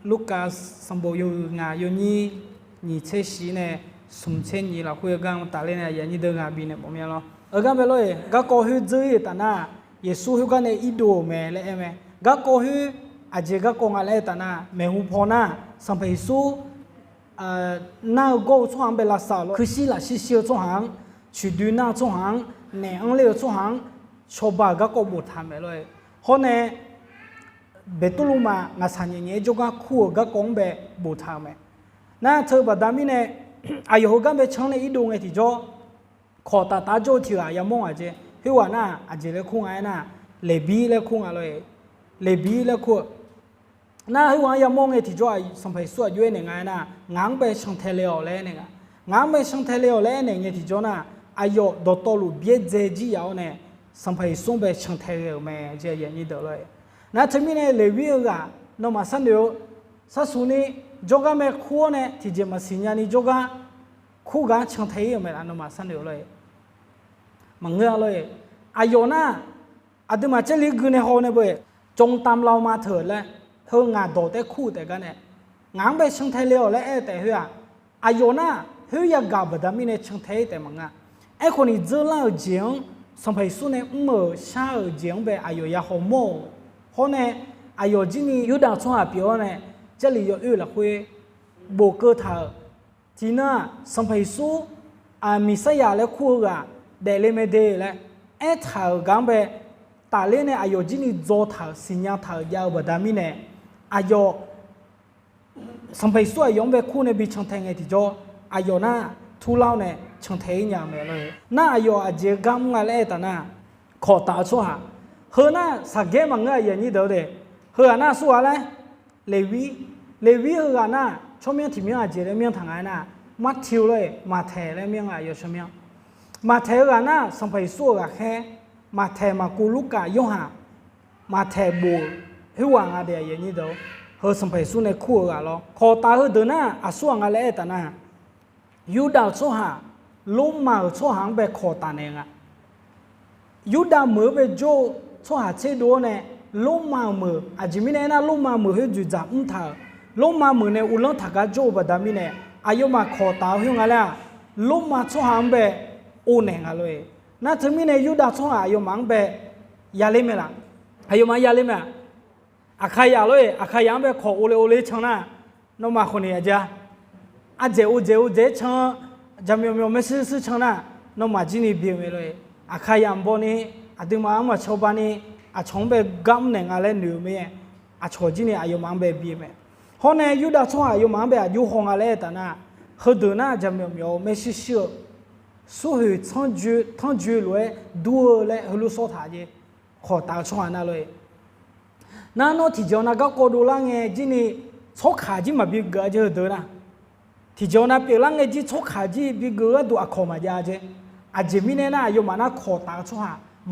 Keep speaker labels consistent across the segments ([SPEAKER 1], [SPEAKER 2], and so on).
[SPEAKER 1] ลูกกาสมบูรณ์งาอยู่นี่เชสีเนี่ยสมเช่นนี่เราคุยกันตาเล่นเนี่ยยันนี่เดินงาบีเนี่ยผมยังรอกันไปเลยก็โกหือจื้อตาหน้าเยซูฮุกันเนี่ยอีโดเมเลยเอเมก็โกหืออาจจะก็โกงอะไรตาหน้าเมหูพอหน้าสัมผัสสู้น่าโก้ช่วงเวลาสาวคือสิละสิเชียวช่วงชุดดูหน้าช่วงเนี่ยอังเลี้ยวช่วงชาวบ้านก็บททำไปเลยเพราะเนี่ยเบตุลุมางาสัญญาจก็คู่ก็กงเบบททำไปน่าเธอแบบดามิเนี่ยอายุกันเบช่างในอีดงไอ้ที่จ่อขอตาโจที่ว่ายังมองอาจจะที่ว่าน่าอาจจะเลี้ยคุ้งไอ้น่ะเลบีเลี้ยคุ้งอะไรเลบีเลี้ยคุ้งน่าที่ว่ายังมองไอ้ที่จ่อสัมผัสส่วนยุ่ยเนี่ยไงน่ะงางไปช่างเทเลอเลยเนี่ยงางไปช่างเทเลอเลยเนี่ยที่จ่อน่ะอายุดอตลูเบียเจจีเอาเนี่ยสัมผัสส่งไปช่างเทเลอแม่เจียนี่เด้อเลยน่าถึงมีเนี่ยเลบีก็น้องมาสันเดียวสักส่วนนี้จงกันแม่คู่เนี่ยที่จะมาสิญญาณนี้จงกันคู่กันช่างเทเลอแม่น้องมาสันเดียวเลยมังเงาเลยอายุน่ะอาดิมาเจลิกุนเนฮอเนี่ยเว้ยจงตามเรามาเถิดเลยเธองานโดดแต่คู่แต่กันเนี่ยงานไปช่างเทเลอและแต่เฮียอายุน่ะเฮียกับดามิเนี่ยช่างเทแต่มังอ่ะไอ้คนนี้เจอแล้วเจียงสัมผัสสุเนี่ยมือชาเจียงไปอายุยาหอมเพราะเนี่ยอายุจีนี่ยุดาช่วงปีวันเนี่ยเจลิอยู่ละคุยโบเกอร์ท่าจีน่าสัมผัสสุมีสยามและคู่กันเดลิเมเดลเอท่ากันไปตาเล่เนี่ยอายุจีนี่โจท่าสิญญาท่ายาวแบบดามิเนี่ยอายุสัมผัสส่วนยงไปคู่เนี่ยบิช่างเทงไงที่จ่ออายุน่ะทุเลาเนี่ยช่างเทงอย่างเงี้ยน่าอายุอาจจะกำอะไรแต่น่ะขอตาชัวเฮน่ะสักเกมังเงี้ยอย่างนี้เด้อเด้เฮน่ะสัวอะไรเลวีเฮน่ะชอบเมียที่เมียอาจจะเมียทางไหนน่ะมัดทิวเลยมาเทเลยเมียอายุชอบเมียมาเทกันน่ะสัมผัสส่วนแค่มาเทมากูลูกกายงหามาเทบูหิวางอะไรอย่างนี้เด้อเฮสัมผัสส่วนในคู่กันหรอขอตาเฮเดินน่ะอาส่วงอะไรแต่น่ะยูดาชัวหาล้มมาชัวหางไปขอตาเองอ่ะยูดาเมื่อไปโจชัวหาเชดเนี่ยล้มมาเมื่ออาจจะมีเนี่ยนะล้มมาเมื่อให้จุดจับท่าล้มมาเมื่อเนี่ยอุลังทักโจบดามิเนี่ยอายุมาขอตาหิวงอะไรล้มมาชัวหางไปโอเนงอะไรน่าถึงมีเนี่ยยูดาชัวหาอายุมังไปยาเล่ไหมล่ะอายุมายาเล่ไหมอาใครยาเลยอาใครยังไปขอโอเลช่างน่ะน้องมาคนนี้อาจจะอาเจ้าช่างจำไม่ซื้อช่างน่ะน้องมาจีนี่เบี้ยไม่เลยอาใครยังบ่นี่อาดึงมาชาวบ้านนี่อาชงไปกำเนิดอะไรหนูไม่อาชอจีนี่อายุมังไปเบี้ยไม่เพราะเนี่ยยูดาชัวอายุมังไปอายุหงอะไรแต่น่ะเขาเดินน่ะจำไม่ซื้อสู้ให้ทั้งจูเลยดูเลยเขารู้สอดหายขอตาชัวน่ะเลยนั่นโน้ที่เจ้าน่ะก็โกดูล่างเงี้ยจีนี่ชกขาจีมาบีเกอเจอเดินน่ะที่เจ้าน่ะเปล่าเงี้ยจีชกขาจีบีเกอดูอักขมาจ้าเจอาจจะมีเนี่ยนะอายุมันน่ะขอตาชัว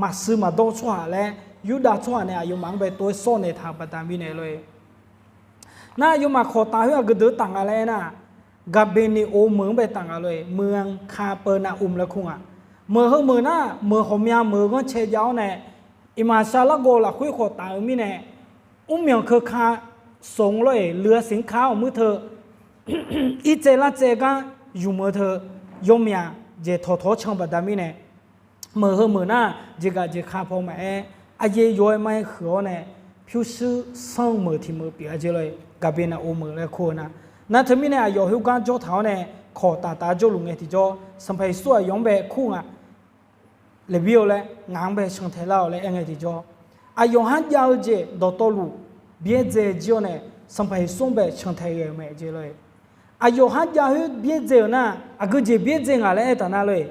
[SPEAKER 1] มาซื้อมาดูชัวแล้วยูดาชัวเนี่ยอายุมันไปตัวโซนในทางประตามวินัยเลยน่าอายุมาขอตาเฮ้ยก็เดือดต่างอะไรน่ะกับเบนีโอเมืองไปต่างอะไรเมืองคาเปอร์นาอุมละคุงอ่ะเมืองเขาเมืองน่ะเมืองเขาเมียเมืองก็เชียยาวเนี่ยอิมาซาลาโกละคุยขอตามีเนี่ยอุ้มเมียคือคาส่งเลยเรือสินค้าของมือเธออีเจล่าเจกันอยู่มือเธอยมยาเจทอช่างบัดามีเนี่ยมือเขามือน่ะเจก็เจคาพอมาอาเยย้อยไม่หัวเนี่ยผิวซื้อส่งมือที่มือเปียเจเลยกับเบนโอมือเลยคนน่ะนั่นทำไมเนี่ยอายุหิวกันโจเท้าเนี่ยขอตาโจลุงเงี้ยที่โจสัมผัสส่วนยงแบบคู่อ่ะเลวิโอเลยงานแบบช่างเทล่าเลยเงี้ยที่โจอายุหันยาวเจดอตลูเบี้ยเจจิโอเนี่ยสัมผัสส่วนแบบช่างเทเงี้ยไม่เจเลยอายุหันยาวเบี้ยเจน่ะอากูเจเบี้ยเจงอะไรแต่นั่นเลย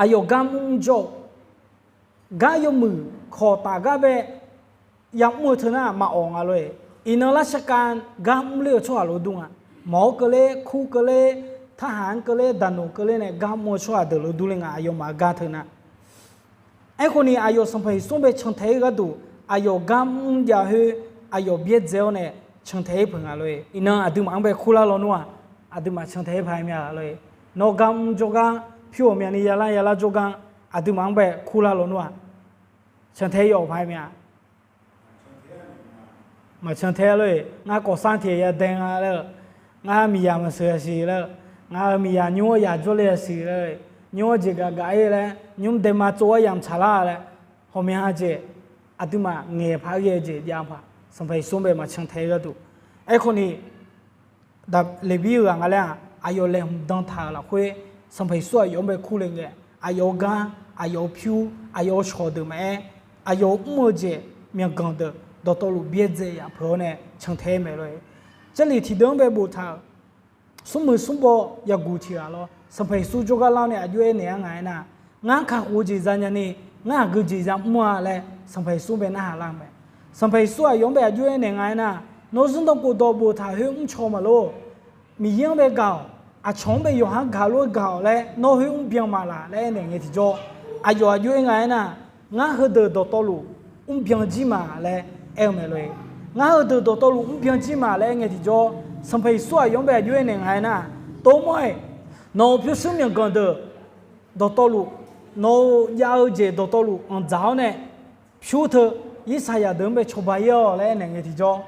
[SPEAKER 1] อายุกำมุงโจกายมือขอตากาแบบยังมือเธอน่ะมาอ่องอะไรอินราชการกำเลี้ยวชัวร์รู้ดุงอ่ะหมอก็เลยคู่ก็เลยทหารก็เลยดันโนก็เลยเนี่ยกำมือชัวร์เดือดรู้ดุเลยงอายุมากาเธอน่ะไอ้คนนี้อายุสัมผัสส่วนไปช่างเทก็ดูอายุกำยาหืออายุเบียดเจลเนี่ยช่างเทเพิ่งอะไรอินน่ะอาดุมังไปคู่ละล้นัวอาดุมาช่างเทพายมีอะไรนกำโจกันผิวมีนี่ยาลาโจกันอาดุมังไปคู่ละล้นัวช่างเทยอพายมี mà chẳng thế rồi ngã có sang thì ya đen ngã rồi ngã mi ya mà sửa xí rồi ngã mi ya nhua ya cho lên xí rồi nhua chỉ cả cái rồi nhung để mà cho yam chả la rồi hôm nay ha chứ à tụi mà nghe phá cái chứ yam phá xong phải xuống về mà chẳng thế rồi tụ ai con này đập lấy ví dụ ngã là ai yêu lên đăng thà là khuê xong phải xuống yêu về khu lên cái ai yêu gan ai yêu phiu ai yêu chó được mẹ ai yêu mua chứ miệng gần được đó tôi lúc biết gì à phở này chẳng thế mày rồi这里thì đứng về bộ thảo số mười số bộ ya gu thì à lo xong phải số cho cái lao này ayu này ngay na ngang khắc u chỉ ra nhà này ngang cứ chỉ ra mua lại xong phải số bên na làm mày xong phải số ayu bên ayu này ngay na nó dùng đâu có đồ bộ thảo hướng cho mà lo mi yang bên gạo à chọn bên yung hàng gạo lo gạo lại nó hướng biếng mà lại này nghe thì cho ayu ngay na ngang hơi đỡ đó tôi lúc biếng gì mà lại em mày rồi ngã ở từ đó tôi cũng phiền chỉ mà lại nghe thì cho xong phải xóa giống bé dưới này ngay na tôi mới nó phiền sinh miệng gần được đó tôi nó giao gì đó tôi ăn giáo này phiền thơ ít sai ya đừng bị chụp bài lại này nghe thì cho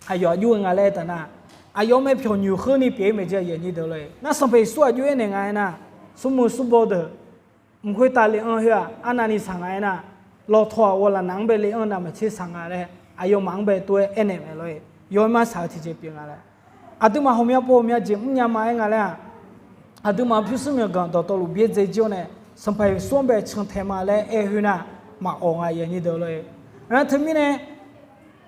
[SPEAKER 1] ai giờ dưới ngay lại ta na ai giờ mấy phiền nhiều hơn đi bé mấy cái gì như thế rồi na xong phải xóa dưới này ngay na số một số bao được không phải ta liền ăn hết anh này sang ngay na lo thua hoặc là nắng bị liền ăn là mà chỉ sang ngay đấy ayo mang be to ene me loi yo ma sa thi je ping ala atu ma homya po mya je nya ma nga la atu ma phu sum ga to to lu bie je jo ne sam phai som be chang the ma le e hu na ma o nga ye ni do loi na thmi ne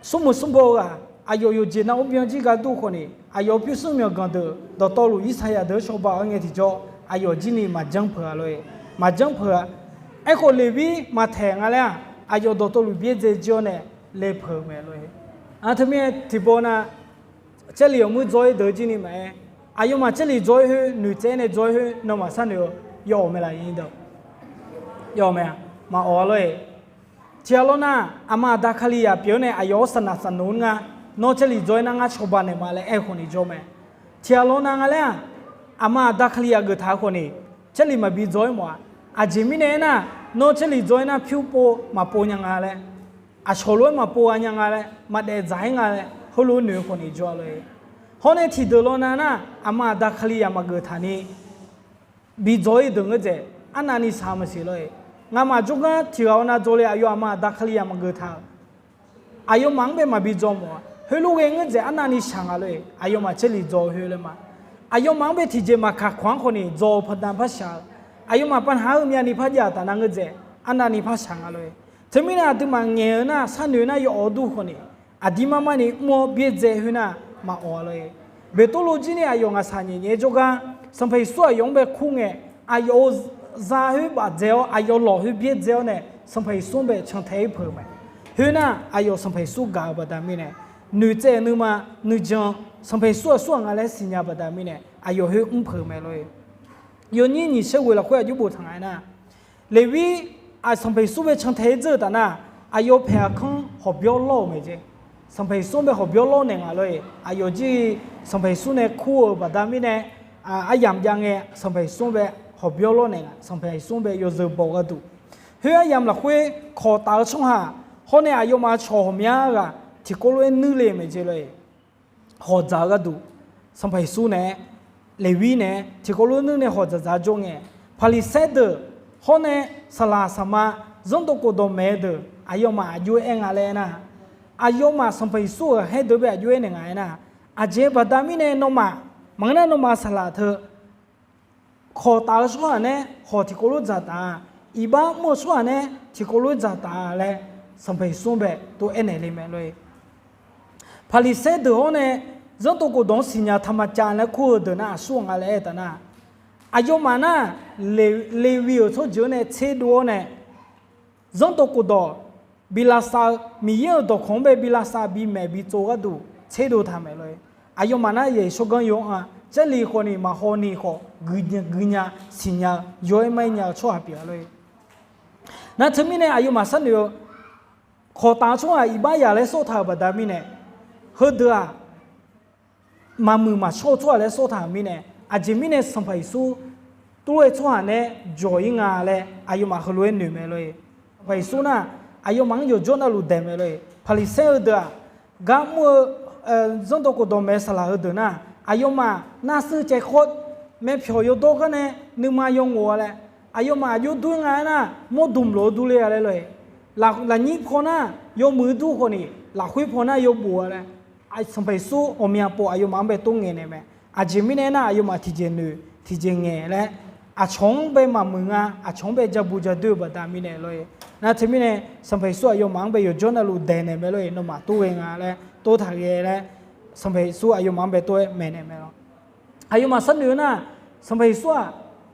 [SPEAKER 1] sum bo ga ayo yo je na o byang ji ga du kho ni ayo phu sum ga to to lu isa ya de sho ba nge thi jo ayo ji ni ma jang pha loi ma jang pha ai ko le bi ma the nga la ayo to lu bie je jo ne ले फर में लो है आठ में थिबोना चली हम जोई दर्जी नहीं में आयु मां चली जोई है नुचे ने जोई है नमा सन यो में ला yin do yo में ma o lo है चलो ना अमा दाखली या पियो ने आयो सना सनून nga no चली जोई ना nga छोबा ने माले ए खोनी जो में चलो ना nga ले अमा दाखली या गथा खोनी चली मा बी जोई मो आजिमी ने ना no चली जोई ना फ्यू पो मा पो nya nga ले à số lượng mà po anh nghe lại mà để giải nghe lại hồi lúc nữa còn đi cho rồi hôm nay thì được rồi na ama đã khali ama gỡ thani bị dối đừng cái gì anh anh sao mà xí rồi ngắm mà chúng ta thì ao na dối ayo ama đã khali ama gỡ thà ayo mang be mà bị dối mà hồi lúc cái gì anh anh sang rồi ayo mà chơi dối hồi rồi mà ayo mang be thì gì mà khắc khoáng con đi dối phát đam phát sao ayo mà pan hao mi anh phát giả ta năng cái gì anh anh phát sang rồi thế mình là tụi mình nghe na san nữa na yo du khôn đi, đi mà này mua biết gì hơn na mà ở rồi, về tôi lúc này ayo ngã san nhẹ cho cái, xong phải xóa dùng về khung nghe, ayo ra hơi bắt dẻo, ayo lò hơi biết dẻo này, xong phải xuống về chẳng thấy phở mày, hơn na ayo xong phải xóa gạo bắt đam này, nữ trẻ nữ mà nữ chồng, xong phải xóa ngã lại sinh nhà bắt đam này, ayo hơi phở mày rồi, yo như sẽ về là khỏe giúp bổ thằng ai na, lấy vì à xong phải số về chẳng thấy gì đó na ayo phải không học biểu lâu mấy chứ xong phải số về học biểu lâu này ngài rồi ayo chỉ xong phải số này khu ở đám này à yam giang nghe xong phải số về học biểu lâu này xong phải số về yo giờ bảo cái đủ hơi yam là khuê khó tạo xong ha hôm nay ayo mà cho hôm nay cả thì có lẽ nữ lệ mấy chứ rồi họ giá cái đủ xong phải số này lệ vi này thì có lẽ nữ này họ giá trong nghe phải xét được hôm nay sala sama dân tộc của đồng mẹ được ayo mà ayo anh ale na ayo mà sampai su hay đối với ayo này ngay na aje badami này nó mà mang na nó mà sala thơ khó tạo số này họ thì có lúc giả ta iba mua số này thì có lúc giả ta le sampai su về tôi anh này lên mẹ rồi phải xét được hôm nay dân tộc của đồng sinh nhà tham gia là khu được na suông ale ta na ayo mà na lê viu số chỗ này chế độ này dân tộc của đó bilasa mi yêu đó không bị bilasa bị mẹ bị cho cái đủ chế độ tham rồi ayo mà na ye số cái用啊这里可能嘛好你好gửi xin nhà rồi mấy nhà cho à bia rồi na thế mình này ayo mà sao nữa khó tạo cho à iba ya lấy số thảo bả đam mình này hơn được à mà mười mà cho lấy số thảo mình này aje mình này xong phải số tôi cho anh này joy ngà lệ ayo mà khơi nửa mẹ rồi phải số na ayo mang yo John alu dem rồi phải xem được กามัวจงตัวกูโดนเมสลาเดินนะอายุมาน่าซื้อใจโคตรแม่เพียวอยู่โตกันเนี่ยนึกมายงวัวแหละอายุมาอยู่ดูงานนะโมดุมโลดูเลยอะไรเลยหลักนี้พอนะโยมือดูคนนี้หลักคุยพอนะโยบัวแหละไอ้สมัยสู้อมียปอายุมาไปตุ้งเงี้ยเนี่ยแม่อาจจะไม่แน่นะอายุมาที่เจนูที่เจงเงี้ยแหละอาชงไปมามึงอ่ะอาชงไปจะบูจะดูบัดามิเนี่ยเลยนะที่ไม่แน่สมัยสู้อายุมาไปอยู่จนน่ะรู้เด่นเนี่ยไม่เลยโนมาตัวเองอ่ะแหละตัวถ่ายแหละสมัยสู้อายุมาไปตัวแม่เนี่ยไม่หรอกอายุมาสักหนึ่งนะสมัยสู้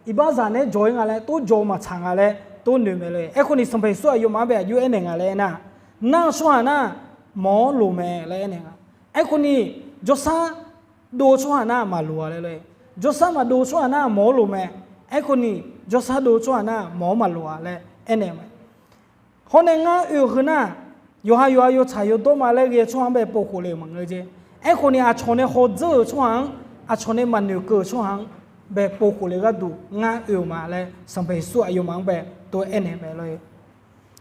[SPEAKER 1] อีบ้าจานเนี่ยจอยงานแหละตัวจอยมาช่างงานแหละตัวหนึ่งไม่เลยไอ้คนนี้สมัยสู้อายุมาไปอายุเอ็นหนึ่งอะไรนะน่าชัวร์นะหมอรู้ไหมอะไรเนี่ยไอ้คนนี้จศดูชัวร์นะมาลัวเลยจศมาดูชัวร์นะหมอรู้ไหมไอ้คนนี้จศดูชัวร์นะหมอมาลัวเลยเอ็นเนี่ยคนเนี่ยง่ายคือนะอยู่ใช้อยู่ตัวมาเลยเกี่ยช่วงไปปกเลยมั้งเลยเจ้ไอ้คนนี้อาชนเนี่ยเขาเจอช่วงอาชนเนี่ยมันอยู่เกิดช่วงแบบปกเลยก็ดูง่ายมาเลยสมัยสู้อายุมั้งแบบตัวเอ็นเนี่ยเลย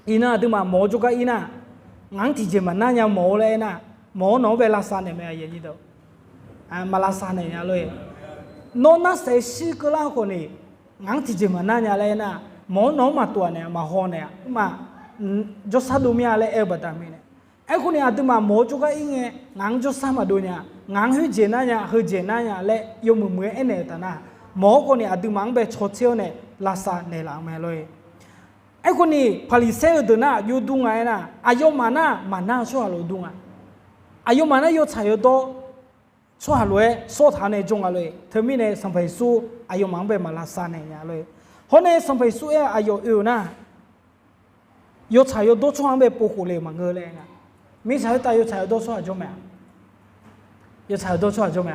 [SPEAKER 1] อีน่าดูมาหมอจุกอีน่างั้นที่จะมันน่าจะหมอเลยนะหมอหนอเวลาสานเนี่ยไม่ยังยี่ตัวมาลาสานเนี่ยเลยโน่นน่าเสียชีก็ล่าคนนี้งั้นที่จะมันน่าจะเลยนะหมอหนอมาตัวเนี่ยมาห้องเนี่ยมาจศดูมีอะไรบัดามีเนี่ยไอ้คนนี้อาจจะมาหมอจุกอีเงี้ยงั้นจศมาดูเนี่ยงั้นหื้อเจน่าเนี่ยหื้อเจน่าเนี่ยเละยมมือเอ็นเนี่ยแต่นะหมอคนนี้อาจจะมังไปชดเชลเนี่ยลาสานเนี่ยหลังมาเลยไอ้คนนี้ผลิตเซลล์ตัวน่ะอยู่ตรงไหนน่ะอายุมาน่าช่วยเราดูอ่ะอายุมาน่าอยู่ใช้อยู่ตัวช่วยเลยสู้ทานในจงอะไรเธอมีในสัมผัสสู้อายุมังไปมาลาสานเนี่ยเลยคนในสัมผัสสู้อายุอยู่น่ะอยู่ใช้อยู่ตัวช่วยไปปกเลยมังเกเลยนะมีใช้แต่อยู่ใช้ตัวช่วยจงไหมอยู่ใช้ตัวช่วยจงไหม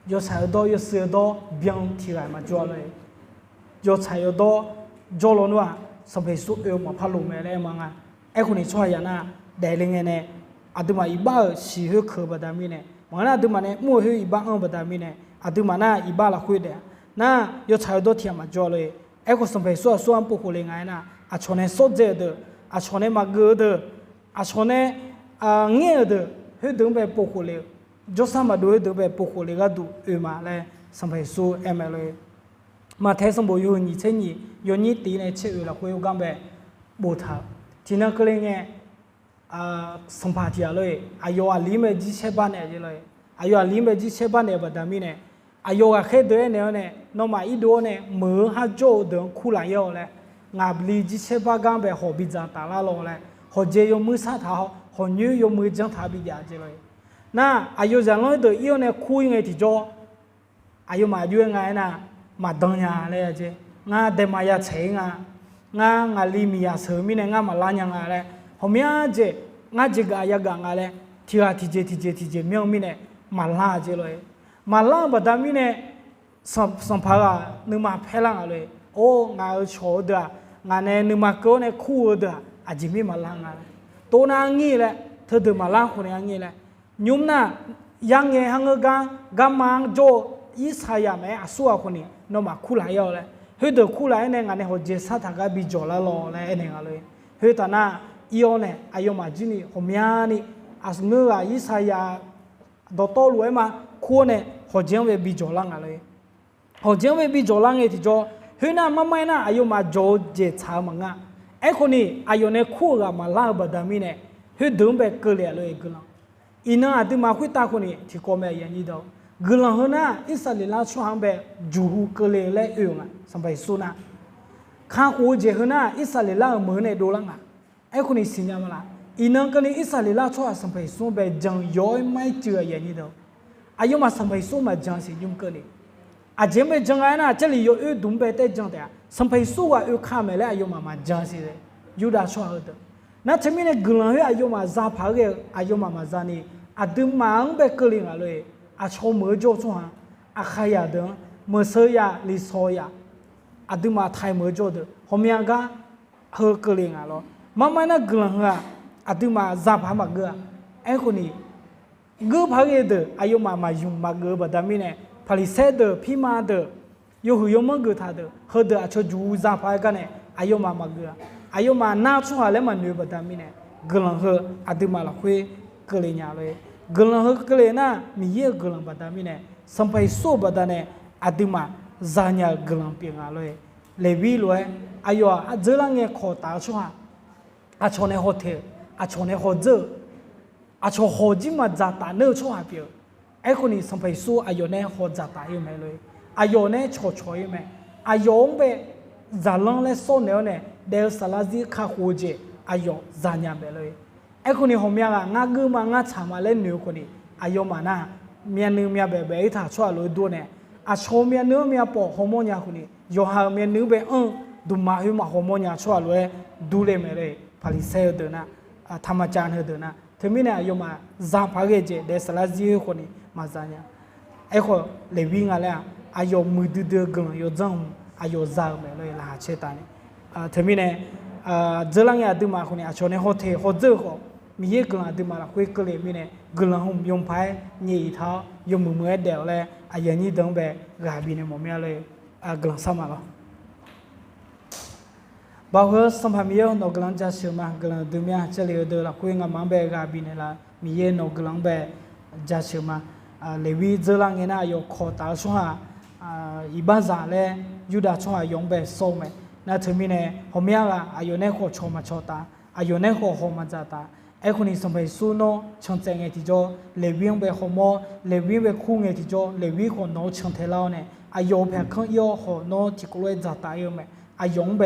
[SPEAKER 1] อยู่ใช้ตัวอยู่เสือตัวเบี่ยงที่ไหนมาจ่อเลยอยู่ใช้ตัวจอลนัวสมัยสุดมาพาลุงแม่เลยมั้งอ่ะไอ้คนนี้ช่วยยันน่ะเดี๋ยวเงี้ยเนี่ยอาดูมาอีบ้าสีหื้อคือบัดามีเนี่ยมันน่ะดูมาเนี่ยมั่วหื้ออีบ้าบัดามีเนี่ยอาดูมาน่ะอีบ้าละคุยเดียน่ะยศชายตัวเทียมมาจ่อเลยไอ้คนสมัยสุดส่วนปุ๊กเลยไงน่ะอาชนเนี่ยสดเจอเด้ออาชนเนี่ยมาเกอเด้ออาชนเนี่ยเงี้ยเด้อหื้อดึงไปปุ๊กเลยยศสามาดูดึงไปปุ๊กเลยก็ดูมาเลยสมัยสุดเลยมาเทสมบูรณ์อยู่นี่เช่นนี้อยู่นี่ตีในเชื่อเราคุยกันแบบบูทาที่นั่นก็เลยเนี่ยสัมผัสที่อะไรอายุอาลีเมจิเชบันเนี่ยเลยอายุอาลีเมจิเชบันเนี่ยบัดนี้เนี่ยอายุก็แค่เดือนเนี่ยน้องมาอีดูเนี่ยมือหาโจเดินคู่หลังยาวเลยงาบลีจิเชบันกันแบบหอบบิจังตาลาลงเลยหอบเจยมือสาเท้าหอบนิ้วยมือจังท้าบิยาเจเลยน่ะอายุจังเลยเดี๋ยวอีเนี่ยคู่ยังไงที่โจอายุมาอยู่ยังไงน่ะมาดังยาเลยเจ้งาเดมายาเชงงาลีมียาเสมีเนี่ยงามาลายังอะไรผมยาเจงาเจกายากางอะไรที่เจเมียงมีเนี่ยมาลาเจเลยมาลาบัดมีเนี่ยสัมภาระนึกมาเพลังอะไรโอ้งาโชดงาเนี่ยนึกมาเกเนี่ยคู่เด้ออาจจะมีมาลางอะไรตัวนางงี้แหละเธอเดินมาลาคนอย่างงี้แหละยุ่มน่ะยังไงฮังกามังโจอีสายามอาสัวคนนี้น้องมาคู่หลายเลยเฮ้ยเด็กคู่หลายเนี่ยงานเนี่ยเขาเจสัตถ์ก็บิจลาลอเลยเนี่ยเลยเฮ้ยตอนน่ะอีโอเนี่ยอายุมาจีนี่เขาเมียนี่อาสเนื้ออีสายาดอตโต้รวยมาคู่เนี่ยเขาเจียงไปบิจลางเลยเขาเจียงไปบิจลางไอ้ที่จ่อเฮ้ยน่ะไม่น่ะอายุมาโจเจชามังอ่ะไอ้คนนี้อายุเนี่ยคู่กับมาลาบัดมีเนี่ยเฮ้ยเดินไปเกลียเลยกันละอีน่ะอาจจะมาคุยตาคนนี้ที่เขาไม่ยันยี่ดอกกลังหัวน่ะอิสราเอลช่วงแบบจูฮูเกลียเลยอยู่อ่ะสมัยสุนัขข้ากูเจหัวน่ะอิสราเอลเหมือนในดูลังอ่ะไอ้คนนี้สิญญามาละอีนั่งกันนี่อิสราเอลช่วงสมัยสุนแบบจังย้อยไม่เจออย่างนี้ดอกอายุมาสมัยสุนมาจังสิยุ่งกันนี่อาจจะไม่จังไงน่ะจะลีอยู่ดุมไปแต่จังแต่สมัยสุนว่าข้ามเลยอายุมาจังสิเลยยูดาช่วงเออนั่นทำไมเนี่ยกลังหัวอายุมาซาพาเกอายุมาจานี่อาจจะมังแบบเกลียงอะไรอาชมือโจช่วงอาขยาเดิมมือเสียลิโซยาอาดูมาไทยมือโจเดหอมยังก็เฮอเกลียงอะไรมาน่ะกลังอ่ะอาดูมาจับหามาเกอไอ้คนนี้เกอพักเอเดอายุมายุ่งมาเกอบัดมีเนี่ยผลิตเสดพี่มาเดยูหูยมังเกอท่าเดเฮเดอาชจูจับหากันเนี่ยอายุมาเกออายุมาหน้าช่วงอะไรมันอยู่บัดมีเนี่ยกลังเฮออาดูมาละคุย กเลยญาเลยกลังฮึกเลยนะมีเยกลังบัดามิเนี่ยสัมไปสู้บัดาเนี่ยอดิมาจานยากลังเปียงาเลยเลวีเลยอายอเจลังเงขอตาชัวอาชนในโฮเทลอาชนในโฮเจออาชนโฮจิมาจาตาเนื้อชัวเปียไอ้คนนี้สัมไปสู้อายอเนี่ยโฮจาตาอยู่ไหมเลยอายอเนี่ยโชว์อยู่ไหมอายอเบจาลังเลโซเนลเนี่ยเดลสลาซีข้าโฮเจอายอจานยาเบเลยไอ้คนนี้ผมอยากงากือมางาชามาเล่นนิวคนนี้อายอมานะเมียนึงเมียแบบไอ้ท่าชัวเลยดูเนี่ยอาชมเมียเนื้อเมียปอฮอร์โมนยาคนนี้ยอหาเมียเนื้อแบบดูมาหิมาฮอร์โมนยาชัวเลยดูเลยไม่เลยผลิตเซลเดินนะธรรมจารย์เดินนะถึงมีเนี่ยยอมาจาพาเกจเดสลาซีคนนี้มาจานยาไอ้คนเลวิงอะไรอายอมือดื้อๆกันยอจังอายอจาไม่เลยละเชตานี่ถึงมีเนี่ยเจลังยาดูมาคนนี้อาชนในโฮเทลโฮเจอร์ก็มีเยอะกันดูมาละคุยกันเลยมีเนี่ยกลังหุ่มยมพายยี่เท้ายมมือเดียวเลยอายันยี่ดังแบบกาบินมอมยาเลยกลังสมาละบ่าวสมภามีนกลังจะเชื่อมากลังดูมีเฉลี่ยเดือละคุยงามันแบบกาบินละมีเยนกลังแบบจะเชื่อมาเลวีเจลังเงินอายุขอตาชัวอีบ้านจ่าเลยยูดาชัวยงแบบโซ่ไหมนั่นถึงมีเนี่ยผมอยากอายุเนี่ยขอชมมาชดตาอายุเนี่ยขอหอมมาจัดตาไอ้คนนี้สมัยสู้เนาะช่างเจงไงที่จ่อเลวีไปหอมเลวีไปคู่ไงที่จ่อเลวีคนน้องช่างเทล่าเนี่ยอายุเพียงแค่ย่อหัวน้องที่กุลจัดตาอยู่ไหมอายุไป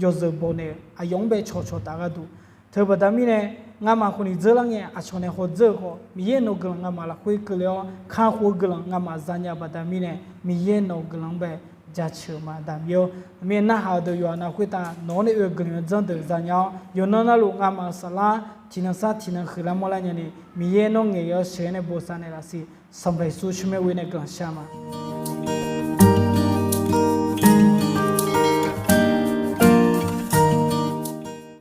[SPEAKER 1] ยศบนเนี่ยอายุไปชดตาก็ดูเธอบอกว่ามีเนี่ยงามาคนนี้เจริญเนี่ยอาชนเนี่ยเขาเจอเขามีเย็นนกลังงามาละคุยกันแล้วข้าหัวกลังงามาจันยาบัดมีเนี่ยมีเย็นนกลังไปจัดเชื่อมาดามโยมีน่าหาดูอยู่นะคุยตาโน่นเอกลังจันเดือดจันยาอยู่นั่นลูกงามาสลาที่นั่นสัตที่นั่นคือละมลายนี่มีเย็นนกเงี้ยเชื่อในโบสถ์เนี่ยละสิสมัยสู้ช่วยเว้นกลังชามา